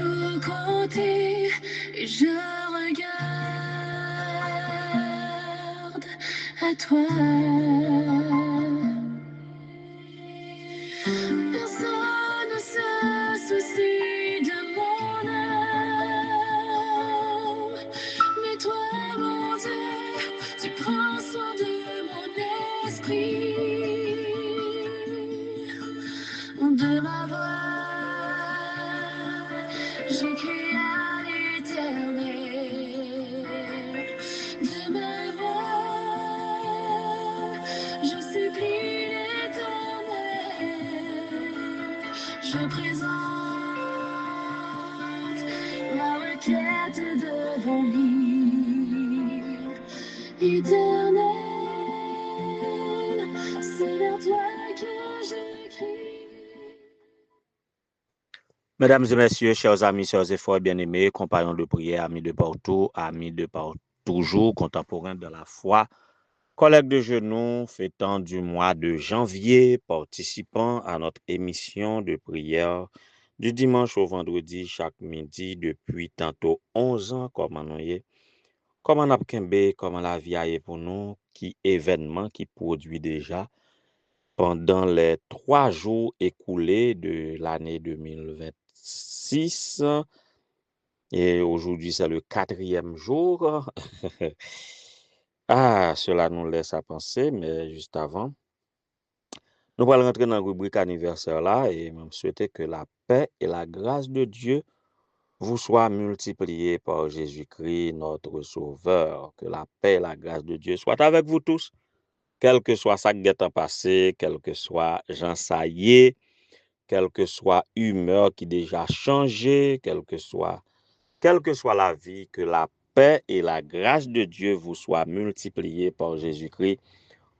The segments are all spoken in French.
tous côtés et je regarde à toi. Personne ne se soucie de mon âme, mais toi, mon Dieu, tu prends soin de mon esprit, de ma voix, je crie à l'Éternel, de ma voix, je supplie l'Éternel, je présente ma requête devant lui. Éternel, c'est vers toi que je crie. Mesdames et messieurs, chers amis, chers et frères bien-aimés, compagnons de prière, amis de partout, toujours contemporains de la foi, collègues de genoux, fêtant du mois de janvier, participant à notre émission de prière du dimanche au vendredi chaque midi depuis tantôt 11 ans, comment nous y est, comment nous avons comment la vie a pour nous, qui événement qui produit déjà pendant les 3 jours écoulés de l'année 2026. Et aujourd'hui, c'est le 4e jour. Ah, cela nous laisse à penser, mais juste avant, nous allons rentrer dans la rubrique anniversaire là et me souhaiter que la paix et la grâce de Dieu vous soient multipliées par Jésus-Christ, notre Sauveur. Que la paix et la grâce de Dieu soient avec vous tous, quel que soit ça qui est passé, quel que soit Jean Saillé, quelle que soit humeur qui déjà changé, quelle que soit la vie, que la paix et la grâce de Dieu vous soient multipliées par Jésus-Christ,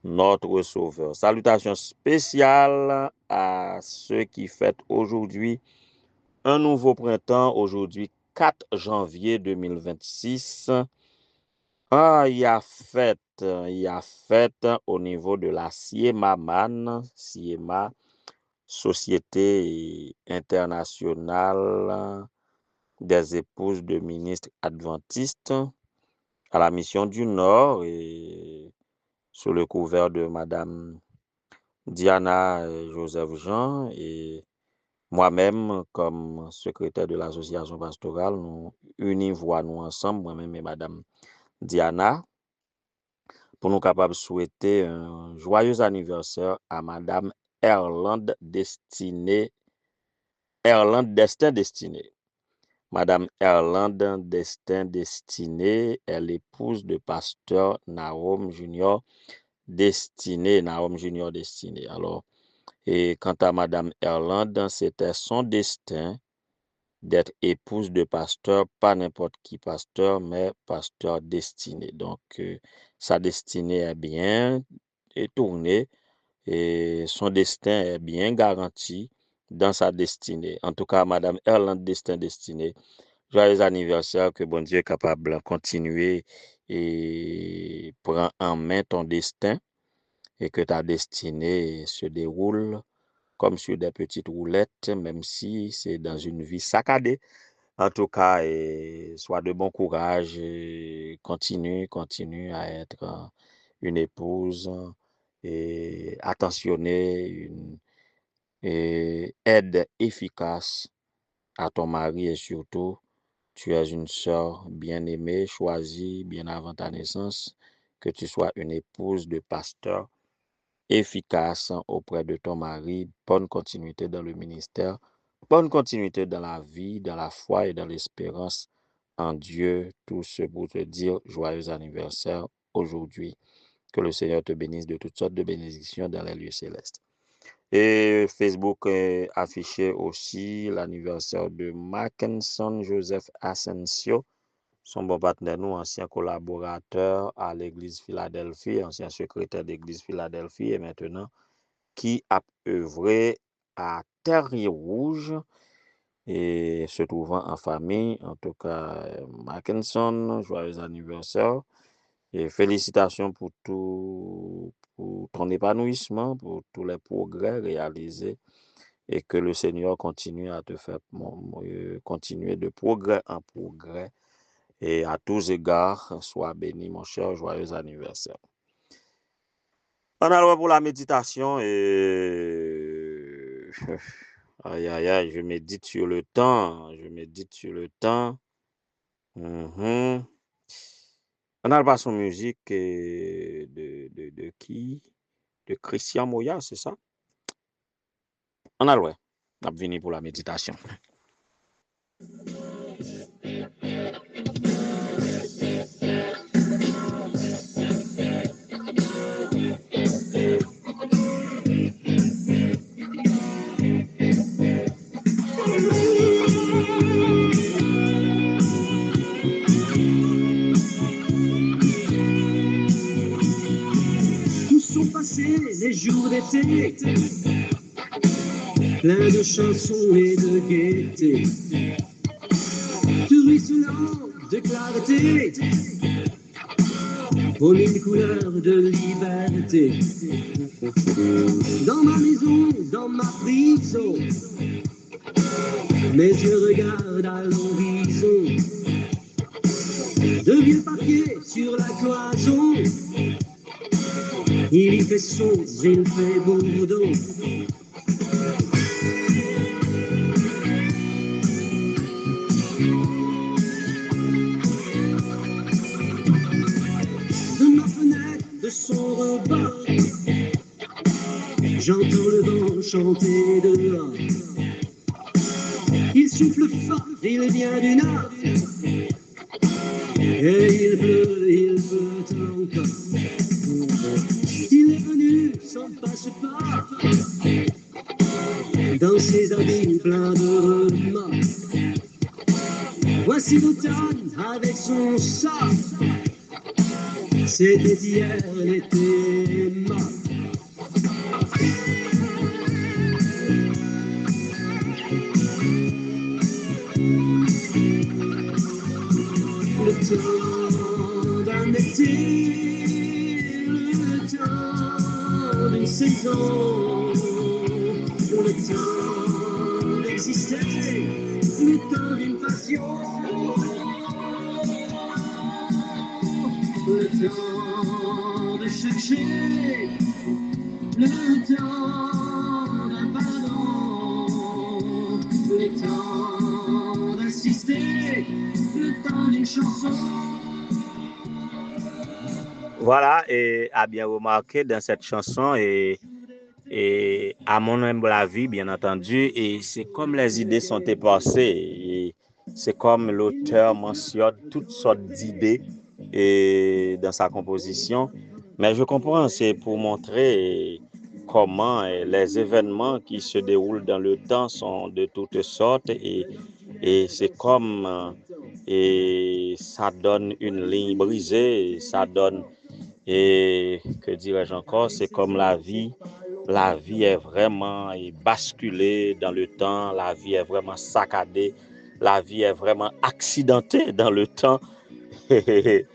notre Sauveur. Salutations spéciales à ceux qui fêtent aujourd'hui un nouveau printemps, aujourd'hui 4 janvier 2026. Ah, il y a fête au niveau de la Siema, Société internationale des épouses de ministres adventistes à la mission du Nord et sous le couvert de Madame Diana Joseph Jean et moi-même comme secrétaire de l'association pastorale, nous unissons nous ensemble, moi-même et Madame Diana, pour nous capables de souhaiter un joyeux anniversaire à Madame Erland Destin Destiné. Madame Erland Destin Destiné est l'épouse de pasteur Nahum Junior Destiné. Alors, et quant à Madame Erland, c'était son destin d'être épouse de pasteur, pas n'importe qui pasteur, mais pasteur destiné. Donc, sa destinée est bien tournée et son destin est bien garanti dans sa destinée. En tout cas, Madame Erland Destin Destiné, joyeux anniversaire, que bon Dieu est capable de continuer et prend en main ton destin et que ta destinée se déroule comme sur des petites roulettes, même si c'est dans une vie saccadée. En tout cas, sois de bon courage et continue à être une épouse et attentionnée, une aide efficace à ton mari et surtout, tu es une sœur bien-aimée, choisie bien avant ta naissance, que tu sois une épouse de pasteur efficace auprès de ton mari. Bonne continuité dans le ministère, bonne continuité dans la vie, dans la foi et dans l'espérance en Dieu. Tout ce pour te dire joyeux anniversaire aujourd'hui. Que le Seigneur te bénisse de toutes sortes de bénédictions dans les lieux célestes. Et Facebook affichait aussi l'anniversaire de Mackinson Joseph Asensio, son bon partenaire, nous, ancien collaborateur à l'Église Philadelphie, ancien secrétaire d'Église Philadelphie, et maintenant qui a œuvré à Terre-Rouge et se trouvant en famille. En tout cas, Mackinson, joyeux anniversaire et félicitations pour tout, pour ton épanouissement, pour tous les progrès réalisés et que le Seigneur continue à te faire continuer de progrès en progrès et à tous égards, sois béni, mon cher, joyeux anniversaire. On a le pour la méditation et aïe aïe aïe, je médite sur le temps, je médite sur le temps. On a le son musique de qui? De Christian Moya, c'est ça? On a le ouais. On a venu pour la méditation. Où sont passés les jours d'été, plein de chansons et de gaieté, tout ruisselant de clarté, aux mille couleurs de liberté. Dans ma maison, dans ma prison, mes yeux regardent à l'horizon, de vieux papiers sur la cloison. Il y fait sombre, il fait bourdon. De ma fenêtre, de son rebord, j'entends le vent chanter dehors. Il souffle fort, il vient du nord, et il pleut encore. Il est venu sans passeport, dans ses habits pleins de remords. Voici l'automne avec son sort, c'était hier, l'été mort. Le temps d'un été, le temps d'une saison, le temps d'exister, le temps d'une passion, le temps de chercher, le temps d'un pardon, le temps d'insister, le temps d'une chanson. Voilà, et à bien remarqué dans cette chanson, et à mon humble avis, bien entendu, et c'est comme les idées sont épaissées, et c'est comme l'auteur mentionne toutes sortes d'idées et dans sa composition. Mais je comprends, c'est pour montrer comment les événements qui se déroulent dans le temps sont de toutes sortes, et c'est comme et ça donne une ligne brisée, ça donne, et que dirais-je encore, c'est comme la vie. La vie est vraiment basculée dans le temps, la vie est vraiment saccadée, la vie est vraiment accidentée dans le temps. Et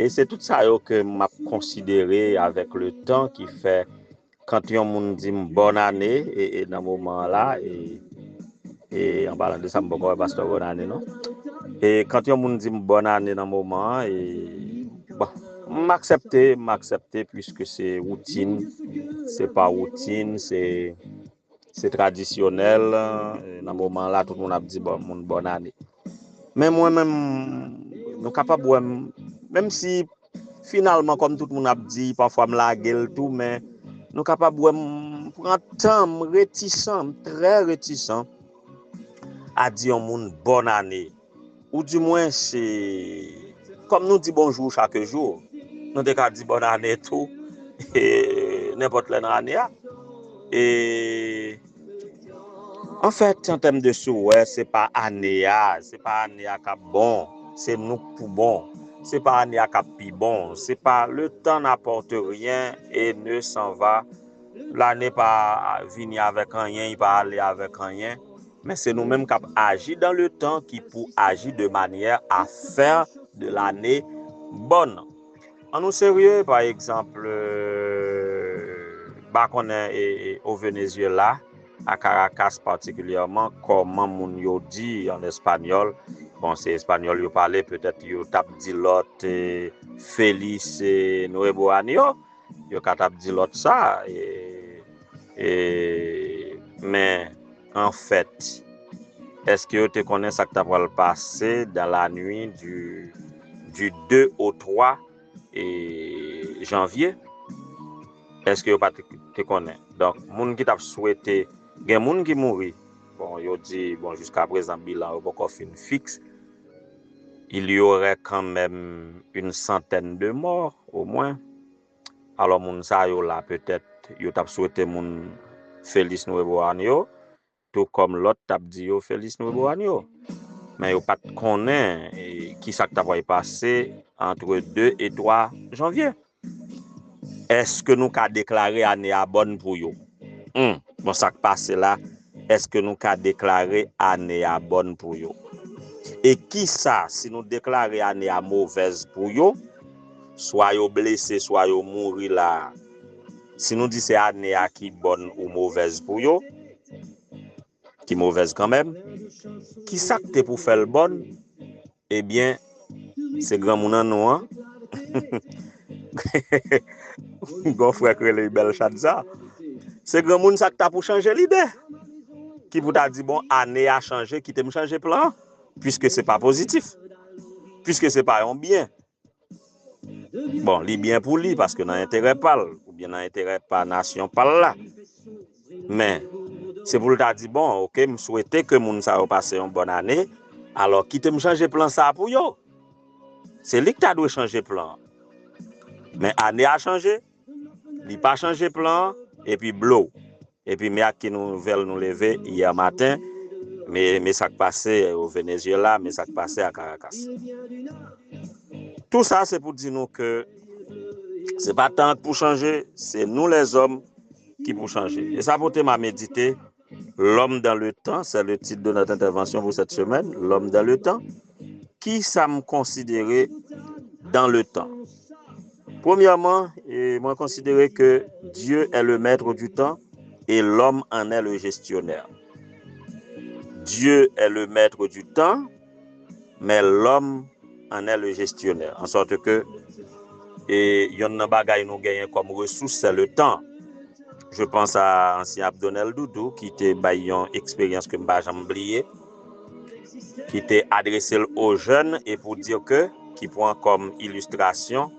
c'est tout ça que m'a considéré avec le temps qui fait quand on me dit bonne année et dans ce moment-là et en parlant de ça, je ne sais pas pasteur bonne année non. Et quand on me dit bonne année dans ce moment et bon, m'accepter puisque c'est routine, c'est pas routine, c'est traditionnel. Dans ce moment-là, tout le monde a dit bonne année. Mais moi-même, nous capables, même si finalement, comme tout le monde a dit, parfois me la gueule tout, mais nous capables prendre temps, réticent, très réticent à dire au monde bonne année. Ou du moins, c'est comme nous dit bonjour chaque jour. Nous devons dire bonne année tout, et n'importe quelle année. Et en fait, en termes de souhait, c'est pas année, c'est pas année qui bon, c'est nous pour bon. C'est pas année qui bon, c'est pas le temps n'apporte rien et ne s'en va. L'année pas venir avec rien, il pas aller avec rien. Mais c'est nous-mêmes qui agissons dans le temps qui pour agir de manière à faire de l'année bonne. En nous sérieux, par exemple, bah qu'on est au Venezuela, à Caracas particulièrement, comment moun yo dit en espagnol. Bon, c'est espagnol yo parle, peut-être yo tap dit l'autre Félix Nuevo Año, yo ka tap dit l'autre ça. Mais en fait, est-ce que tu connais ça que tu vas le passer dans la nuit du 2 au 3 janvier? Est-ce que tu te connais? Donc, moun qui t'a souhaité, il y a moun qui mourit. Bon, yo dit, bon, jusqu'à présent, bilan, beaucoup fin fixe. Il y aurait quand même une centaine de morts, au moins. Alors, moun sa yo là, peut-être, yo t'a souhaité moun Félix Nuevo Año, tout comme l'autre t'a dit yo Félix Nuevo Año. Mais yo pas connaît qui ça que t'a passé entre 2 et 3 janvier. Est-ce que nous avons déclaré année à bonne pour yo? Bon, ça qui passe là, est-ce que nous avons déclaré année à bonne pour yo? Et qui ça, si nous déclarons année à mauvaise pour yo, soit yo blessé, soit yo mouri là, si nous disons c'est année à qui bonne ou mauvaise pour yo, qui mauvaise quand même, qui ça que pour faire le bonne? Eh bien, c'est grand moun an nou, hein? Gon frère que les belles chat ça. C'est grand moun ça que t'as pour changer l'idée. Qui vous t'a dit bon année a changé, qui t'aime changer plan puisque c'est pas positif. Puisque c'est pas un bien. Bon, li bien pour lui parce que dans intérêt pas ou bien dans intérêt pas nation pas là. Mais c'est pour t'a dit bon, OK, me souhaiter que moun ça passer une bonne année. Alors qui t'aime changer plan ça pour yo? C'est lui qui t'a dû changer plan. Mais année a changé. Il pas changé plan et puis blow. Et puis mais qui nous veulent nous lever hier matin, mais ça qui passait au Venezuela, mais ça qui passait à Caracas. Tout ça c'est pour dire nous que c'est pas tant pour changer, c'est nous les hommes qui pour changer. Et ça pour m'a méditer l'homme dans le temps, c'est le titre de notre intervention pour cette semaine, l'homme dans le temps. Qui ça me considérer dans le temps? Premièrement, moi considérer que Dieu est le maître du temps et l'homme en est le gestionnaire. Dieu est le maître du temps, mais l'homme en est le gestionnaire. En sorte que yon nan bagay nou gagne comme ressource, c'est le temps. Je pense à ancien Abdonel Doudou qui était une expérience que je n'ai oublié, qui était adressé aux jeunes et pour dire que, qui prend comme illustration,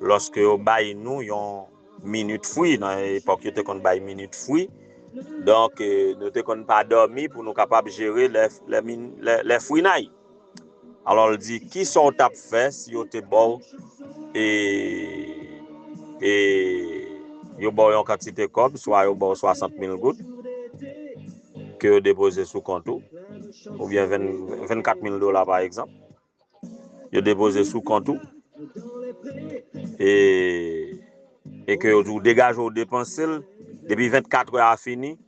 lorsque au bail nous yon minute fruit dans l'époque yo te kon bail minute fruit donc nous te kon pas dormi pour nous capable gérer les fruits. Alors il dit qui sont t'a fait si yo te bon et yo bon une quantité comme soit yo bon 60 000 gouttes que yo déposer sous compte ou bien 24 000 $ par exemple yo déposer sous compte et que vous dégagez ou dépensez depuis 24 heures à fini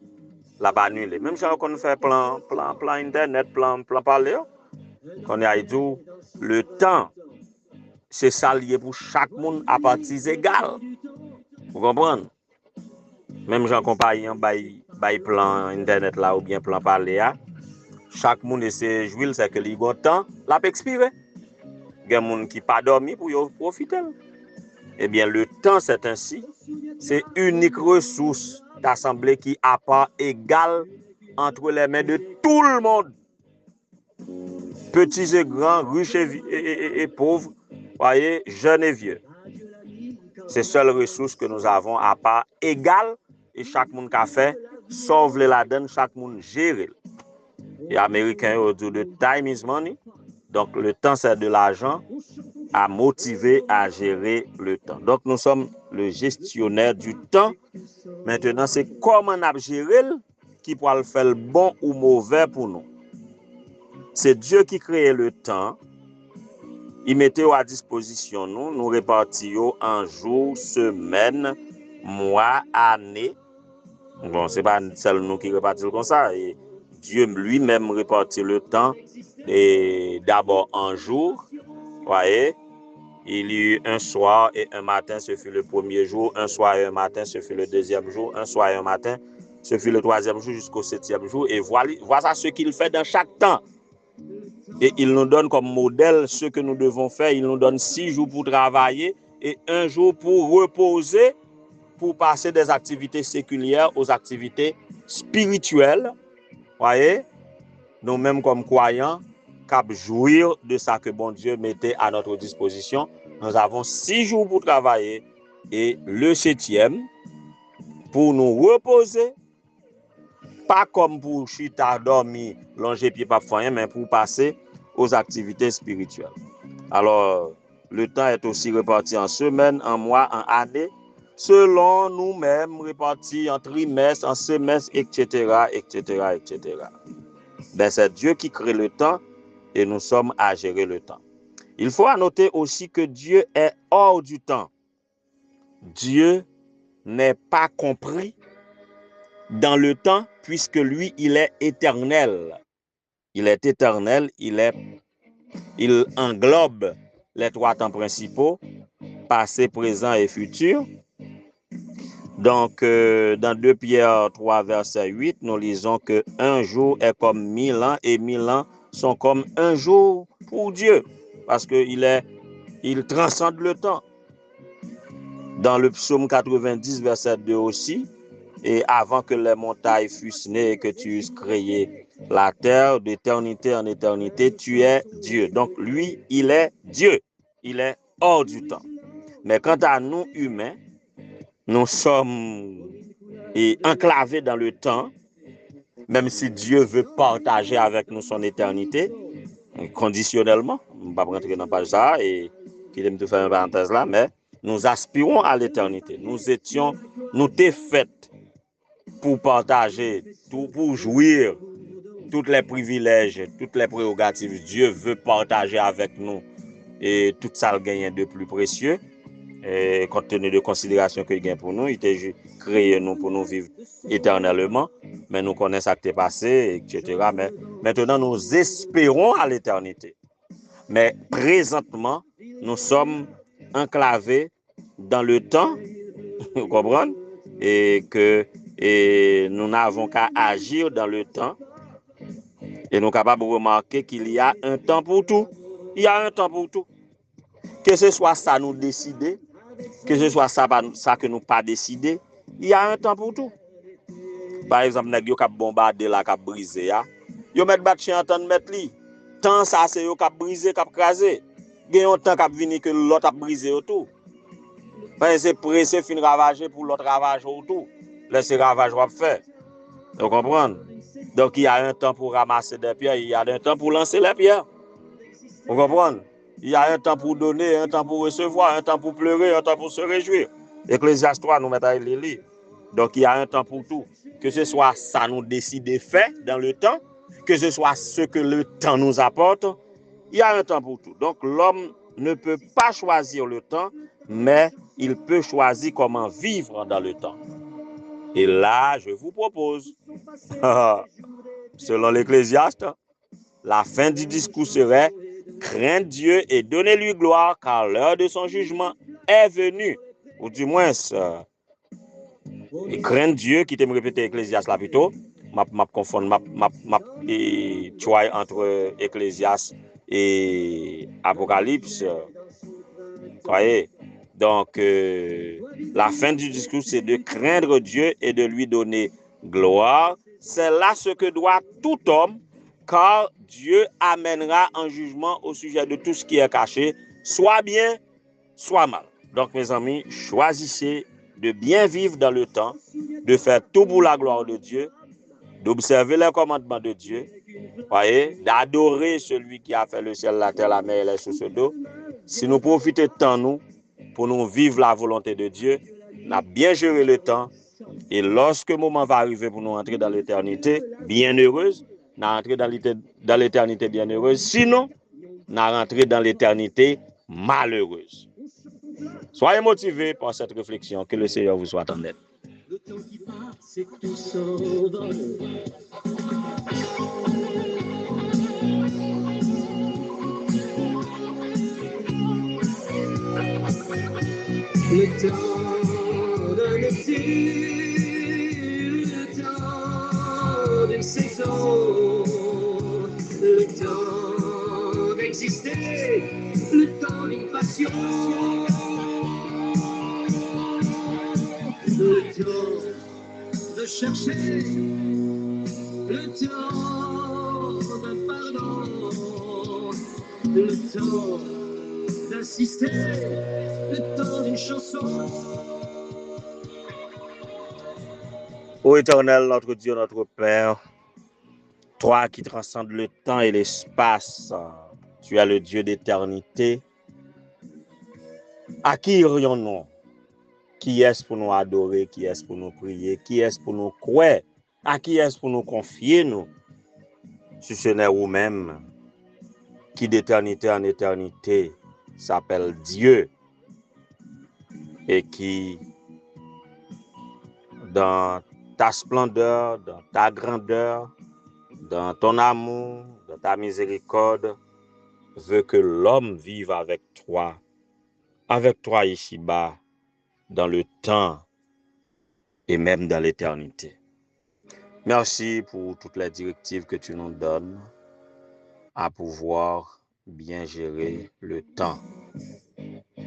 la pas annulé même si on fait plan internet plan parler qu'on a dit le temps c'est ça lié pour chaque monde à partir égale vous comprenez même gens compagnie bail plan internet là ou bien plan parler chaque monde essaie jouer c'est que li bon temps la peut expirer il y a des gens qui pas dormi pour profiter. Eh bien, le temps, c'est ainsi. C'est unique ressource d'assemblée qui a part égale entre les mains de tout le monde. Petits et grands, riches et pauvres, voyez, jeunes et vieux. C'est la seule ressource que nous avons à part égale et chaque monde qui a fait, sauve la donne, chaque monde gère. Les Américains ont dit the time is money. Donc, le temps, c'est de l'argent à motiver à gérer le temps. Donc, nous sommes le gestionnaire du temps. Maintenant, c'est comment on a géré qui pourra le faire le bon ou mauvais pour nous. C'est Dieu qui crée le temps. Il mettait à disposition nous répartissons en jours, semaines, mois, années. Bon, c'est pas seul nous qui répartissons comme ça. Et Dieu lui-même répartit le temps et d'abord un jour, voyez, il y eut un soir et un matin, ce fut le premier jour, un soir et un matin, ce fut le deuxième jour, un soir et un matin, Ce fut le 3e jour jusqu'au 7e jour. Et voilà ce qu'il fait dans chaque temps. Et il nous donne comme modèle ce que nous devons faire. Il nous donne 6 jours pour travailler et 1 jour pour reposer, pour passer des activités séculières aux activités spirituelles. Voyez, nous-mêmes comme croyants, cap jouir de ça que bon Dieu mettait à notre disposition. Nous avons 6 jours pour travailler et le 7e pour nous reposer, pas comme pour chita, dormir, longer pied pas faire, mais pour passer aux activités spirituelles. Alors, le temps est aussi réparti en semaines, en mois, en années, selon nous-mêmes, répartis en trimestres, en semestres, etc., etc., etc. Ben, c'est Dieu qui crée le temps et nous sommes à gérer le temps. Il faut noter aussi que Dieu est hors du temps. Dieu n'est pas compris dans le temps puisque lui, il est éternel. Il est éternel, il englobe les 3 temps principaux, passé, présent et futur. Donc, dans 2 Pierre 3, verset 8, nous lisons que 1 jour est comme 1000 ans et 1000 ans sont comme 1 jour pour Dieu parce qu'il transcende le temps. Dans le psaume 90, verset 2 aussi, et avant que les montagnes fussent nées et que tu eusses créé la terre, d'éternité en éternité, tu es Dieu. Donc, lui, il est Dieu. Il est hors du temps. Mais quant à nous, humains, nous sommes enclavés dans le temps, même si Dieu veut partager avec nous son éternité, conditionnellement. Je ne vais pas rentrer dans page ça et qu'il aime te faire une parenthèse là, mais nous aspirons à l'éternité. Nous t'es faits pour partager, pour jouir tous les privilèges, toutes les prérogatives. Dieu veut partager avec nous et tout ça le gagne de plus précieux. Et compte tenu de considération qu'il gagne pour nous, il t'a créé nous pour nous vivre éternellement, mais nous connaissons ce qui est passé, etc. Mais maintenant, nous espérons à l'éternité. Mais présentement, nous sommes enclavés dans le temps, vous comprenez, et nous n'avons qu'à agir dans le temps. Et nous sommes capables de remarquer qu'il y a un temps pour tout. Il y a un temps pour tout. Que ce soit ça nous décider, que ce soit ça que nous pas décider, il y a un temps pour tout. Par exemple, nèg yo k'ap bombarder la k'ap briser ya. Yo met bat chien entendre mettre li. Temps ça c'est yo k'ap briser, k'ap craser. Gen yon temps k'ap vini que l'autre a briser autour. Ben c'est pressé fin ravager pour l'autre ravage autour. Laisser ravage va faire. Vous comprenez? Donc il y a un temps pour ramasser des pierres, il y a un temps pour lancer les pierres. Vous comprenez? Il y a un temps pour donner, un temps pour recevoir, un temps pour pleurer, un temps pour se réjouir. Ecclésiaste 3 nous met à lire. Donc il y a un temps pour tout. Que ce soit ça nous décide de faire dans le temps, que ce soit ce que le temps nous apporte, il y a un temps pour tout. Donc l'homme ne peut pas choisir le temps, mais il peut choisir comment vivre dans le temps. Et là, je vous propose, selon l'Ecclésiaste, la fin du discours serait « Craindre Dieu et donnez-lui gloire, car l'heure de son jugement est venue. » Ou du moins, craindre Dieu, qui t'aime répéter Ecclésiaste là plutôt, m'a confondre, et choix entre Ecclésiaste et Apocalypse. Voyez? Donc, la fin du discours, c'est de craindre Dieu et de lui donner gloire. C'est là ce que doit tout homme, car Dieu amènera un jugement au sujet de tout ce qui est caché, soit bien, soit mal. Donc, mes amis, choisissez de bien vivre dans le temps, de faire tout pour la gloire de Dieu, d'observer les commandements de Dieu, voyez, d'adorer celui qui a fait le ciel, la terre, la mer et les sources d'eau. Si nous profitons de temps, nous, pour nous vivre la volonté de Dieu, nous avons bien géré le temps. Et lorsque le moment va arriver pour nous entrer dans l'éternité bien heureuse, nous entrer dans l'éternité bien heureuse. Sinon, nous rentré dans l'éternité malheureuse. Soyez motivés par cette réflexion. Que le Seigneur vous soit en aide. Le temps qui passe, c'est que tout s'envole. Le temps d'un exil, le temps exister, le temps d'une passion, le temps de chercher, le temps de pardon, le temps d'assister, le temps d'une chanson. Ô Éternel, notre Dieu, notre Père, toi qui transcendes le temps et l'espace, tu es le Dieu d'éternité. À qui irions-nous? Qui est-ce pour nous adorer? Qui est-ce pour nous prier? Qui est-ce pour nous croire? À qui est-ce pour nous confier, nous? Si ce n'est vous-même, qui d'éternité en éternité s'appelle Dieu et qui, dans ta splendeur, dans ta grandeur, dans ton amour, dans ta miséricorde, veut que l'homme vive avec toi ici-bas, dans le temps et même dans l'éternité. Merci pour toutes les directives que tu nous donnes à pouvoir bien gérer le temps.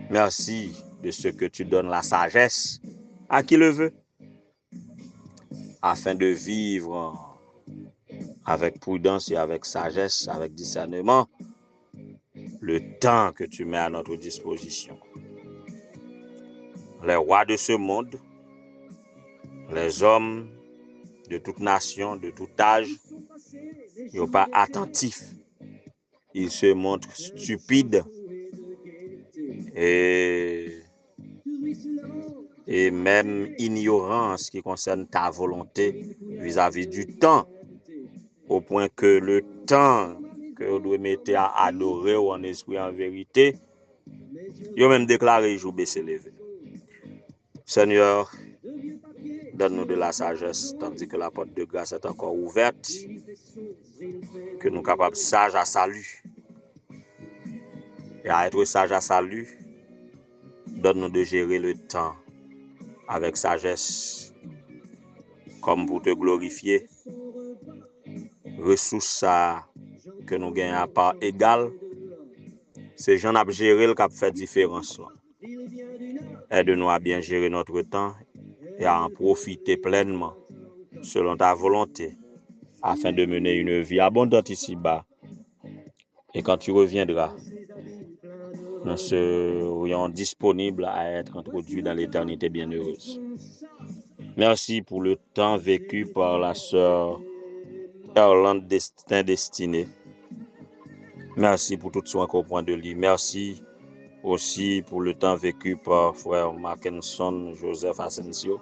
Merci de ce que tu donnes la sagesse à qui le veut, afin de vivre avec prudence et avec sagesse, avec discernement, le temps que tu mets à notre disposition. Les rois de ce monde, les hommes de toute nation, de tout âge, ils ne sont pas attentifs. Ils se montrent stupides et même ignorants en ce qui concerne ta volonté vis-à-vis du temps, au point que le temps que vous devez mettre à adorer ou en esprit en vérité, ils ont même déclaré jour baissé levé. Seigneur, donne-nous de la sagesse, tandis que la porte de grâce est encore ouverte, que nous sommes capables sages à salut. Et à être sages à salut, donne-nous de gérer le temps avec sagesse, comme pour te glorifier. Ressources que nous gagnons à part égale, c'est gens à gérer le cap fait différence. Aide-nous à bien gérer notre temps et à en profiter pleinement selon ta volonté, afin de mener une vie abondante ici-bas. Et quand tu reviendras, nous serions disponibles à être introduits dans l'éternité bienheureuse. Merci pour le temps vécu par la sœur Erland Destinée. Merci pour tout soin qu'on prend de lui. Merci aussi pour le temps vécu par frère Mackinson Joseph Asensio.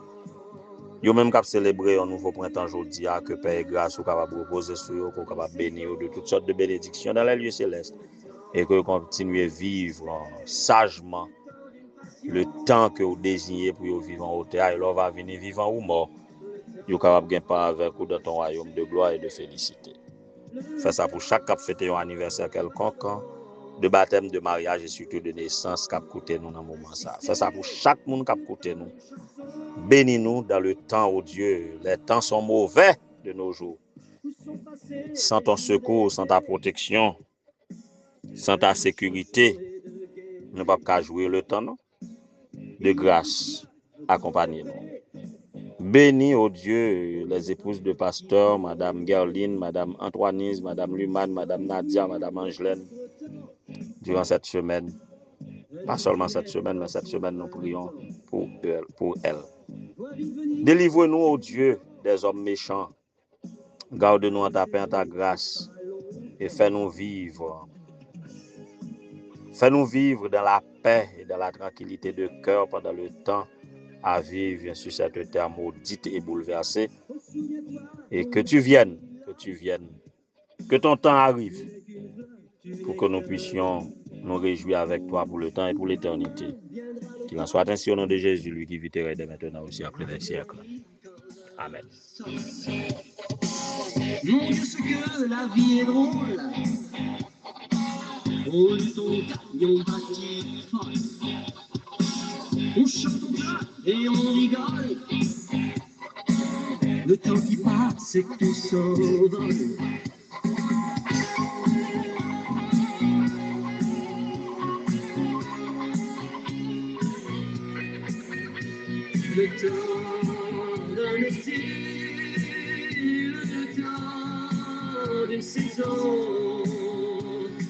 Yo même cap célébrer un nouveau printemps aujourd'hui, que Père et grâce ou capable reposer sur eux, qu'on capable bénir de toutes sortes de bénédictions dans les lieux célestes et que continuez à vivre sagement le temps que vous désignez pour vivre en hauteur et là va venir vivant ou mort. Yo capable gain pas avec vous dans ton royaume de gloire et de félicité. Fais ça pour chaque cap fêter un anniversaire quelconque, de baptême, de mariage et surtout de naissance cap côté nous dans moment ça. Fais ça pour chaque monde cap côté nous. Bénis-nous dans le temps, oh Dieu. Les temps sont mauvais de nos jours. Sans ton secours, sans ta protection, sans ta sécurité, nous ne pouvons pas jouer le temps, non? De grâce, accompagnez-nous. Bénis, oh Dieu, les épouses de pasteur, Madame Gerline, Madame Antoinise, Madame Luman, Madame Nadia, Madame Angelaine, durant cette semaine. Pas seulement cette semaine, mais cette semaine, nous prions pour elle. Délivre-nous, ô Dieu, des hommes méchants. Garde-nous en ta paix, en ta grâce. Et fais-nous vivre. Fais-nous vivre dans la paix et dans la tranquillité de cœur pendant le temps à vivre sur cette terre maudite et bouleversée. Et que tu viennes, que ton temps arrive pour que nous puissions nous réjouir avec toi pour le temps et pour l'éternité. Qu'il en soit ainsi au nom de Jésus, lui qui vit et règne maintenant aussi après les siècles. Amen. Mon Dieu, ce que la vie est drôle. Roule ton camion bâti folle. On chante, on pleure et on rigole. Le temps qui passe et que tout s'envole. Le temps d'un été, le temps d'une saison,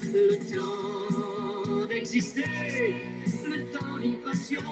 le temps d'exister, le temps d'une passion.